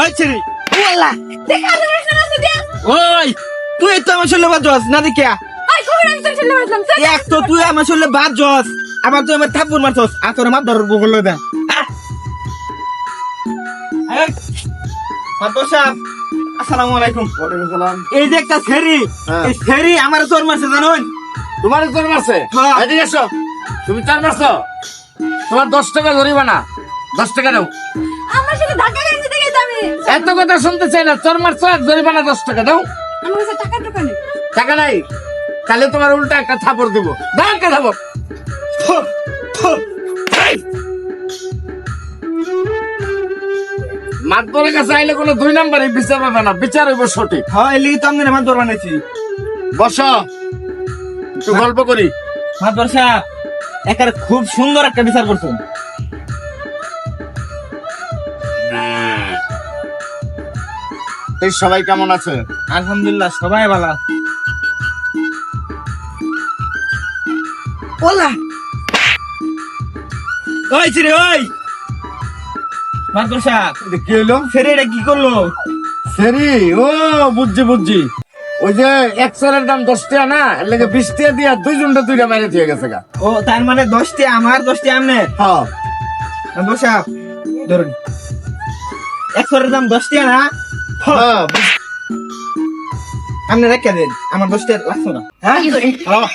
ওই ছেড়ে ওয়াল্লাহ দেখা যাবে না সুদিয়া ওই তুই তো আমার শরীরে বাদ জস না দেখিয়া আই কবে আমি তোর ছেলে মারলাম এক তো তুই আমার শরীরে বাদ জস আবার তুই আমার থাপ্পড় মারছস আর তোর মার ধর গুগল দে আসসালামু আলাইকুম। ওয়ালাইকুম সালাম। এই যে একটা ফেরি হ্যাঁ। এই ফেরি আমার তোর মারছে জানোই তোমার তোর মারছে? হ্যাঁ। এদিকে এসো। তুমি চার মারছো? তোমার 10 টাকা জরিমানা। 10 টাকা দাও। আমার সাথে ধাক্কা খাইতে দেখে যাবে এত কথা শুনতে চাই না। চোর মারছো আর জরিমানা 10 টাকা দাও। আমার কাছে টাকা দোকানে টাকা নাই। তাহলে তোমার উল্টা একটা থাপড় দিব। দাও একটা থাপড়। মাতবরের কাছে আইলে কোনো 2 নাম্বারে বিচার হবে না। বিচার হইব সঠিক। হ্যাঁ এলি তো আমি মার ধর বানাইছি বসো। একটু গল্প করি। মার ধরছা একার খুব সুন্দর একটা বিচার করছেন। এই সবাই কেমন আছে? আলহামদুলিল্লাহ সবাই ভালো। ওলা ওই ছিরে ওই মার ধরছা কি হইলো? ফেরি এটা কি করলো? সেরি ও বুঝছি বুঝছি। ওই যে এক চোরের দাম 10 টাকা না, এর লাগে 20 টাকা দিয়া 2 জনটা 2টা মেরে দিয়ে গেছে গা। ও তার মানে 10টি আমার 10টি আমনে হ্যাঁ বসা ধরুন একশোর দাম 10 টাকা না হ্যাঁ আপনি রেখে দেন আমার 10 টাকা লাগছো না কি করে হ্যাঁ